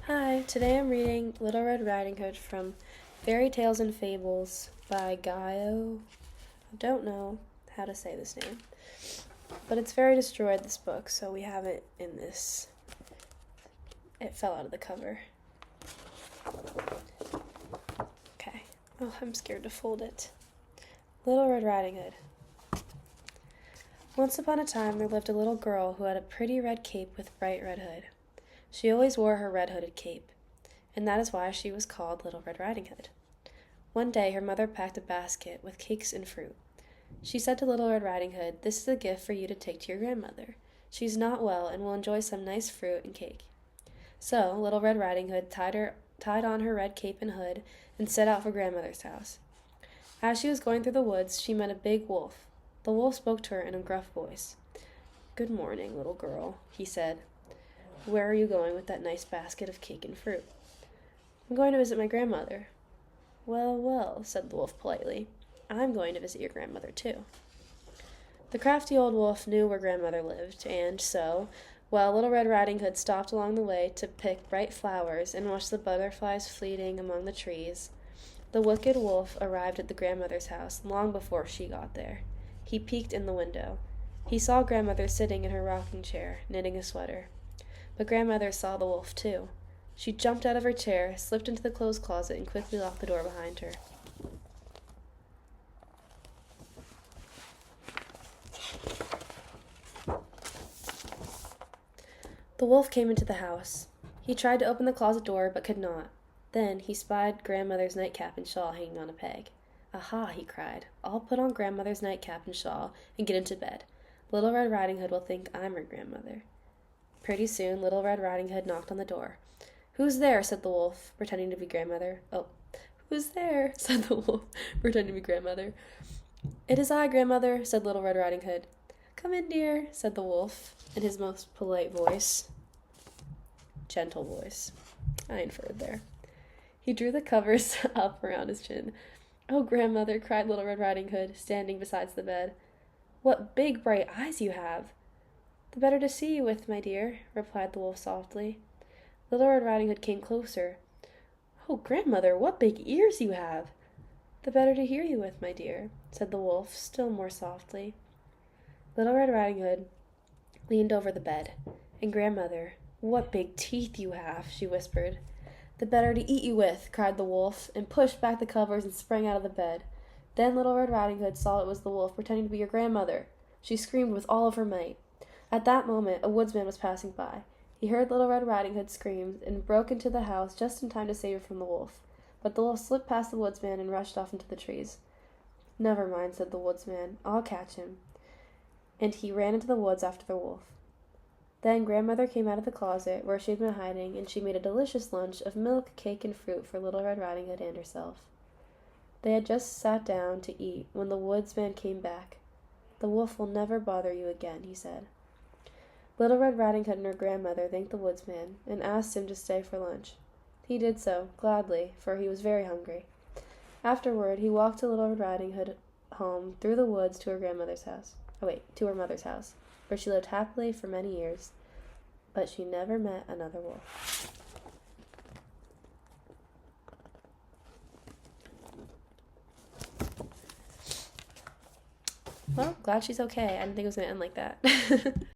Hi, today I'm reading Little Red Riding Hood from Fairy Tales and Fables by Gaio. I don't know how to say this name, but it's very destroyed, this book, so we have it in this. It fell out of the cover. Okay. Oh, I'm scared to fold it. Little Red Riding Hood. Once upon a time there lived a little girl who had a pretty red cape with bright red hood. She always wore her red hooded cape, and that is why she was called Little Red Riding Hood. One day her mother packed a basket with cakes and fruit. She said to Little Red Riding Hood, "This is a gift for you to take to your grandmother. She's not well and will enjoy some nice fruit and cake." So Little Red Riding Hood tied on her red cape and hood and set out for grandmother's house. As she was going through the woods, she met a big wolf. The wolf spoke to her in a gruff voice. "Good morning, little girl," he said. "Where are you going with that nice basket of cake and fruit?" "I'm going to visit my grandmother." "Well, well," said the wolf politely. "I'm going to visit your grandmother, too." The crafty old wolf knew where grandmother lived, and so, while Little Red Riding Hood stopped along the way to pick bright flowers and watch the butterflies fleeting among the trees, the wicked wolf arrived at the grandmother's house long before she got there. He peeked in the window. He saw grandmother sitting in her rocking chair, knitting a sweater. But grandmother saw the wolf, too. She jumped out of her chair, slipped into the clothes closet, and quickly locked the door behind her. The wolf came into the house. He tried to open the closet door, but could not. Then he spied grandmother's nightcap and shawl hanging on a peg. "Aha," he cried. "I'll put on grandmother's nightcap and shawl and get into bed. Little Red Riding Hood will think I'm her grandmother." Pretty soon Little Red Riding Hood knocked on the door. "Who's there?" said the wolf, pretending to be grandmother. "Oh, who's there?" said the wolf, pretending to be grandmother. "It is I, grandmother," said Little Red Riding Hood. "Come in, dear," said the wolf, in his most polite voice. Gentle voice, I inferred there. He drew the covers up around his chin. "Oh, grandmother," cried Little Red Riding Hood, standing beside the bed. "What big, bright eyes you have!" "The better to see you with, my dear," replied the wolf softly. Little Red Riding Hood came closer. "Oh, grandmother, what big ears you have!" "The better to hear you with, my dear," said the wolf, still more softly. Little Red Riding Hood leaned over the bed. And grandmother, "What big teeth you have," she whispered. "The better to eat you with," cried the wolf, and pushed back the covers and sprang out of the bed. Then Little Red Riding Hood saw it was the wolf pretending to be your grandmother. She screamed with all of her might. At that moment a woodsman was passing by. He heard Little Red Riding Hood's screams and broke into the house just in time to save her from the wolf. But the wolf slipped past the woodsman and rushed off into the trees. "Never mind," said the woodsman. "I'll catch him." And he ran into the woods after the wolf. Then grandmother came out of the closet where she had been hiding, and she made a delicious lunch of milk, cake, and fruit for Little Red Riding Hood and herself. They had just sat down to eat when the woodsman came back. "The wolf will never bother you again," he said. Little Red Riding Hood and her grandmother thanked the woodsman and asked him to stay for lunch. He did so, gladly, for he was very hungry. Afterward, he walked to Little Red Riding Hood home through the woods to her grandmother's house. To her mother's house, where she lived happily for many years. But she never met another wolf. Well, glad she's okay. I didn't think it was going to end like that.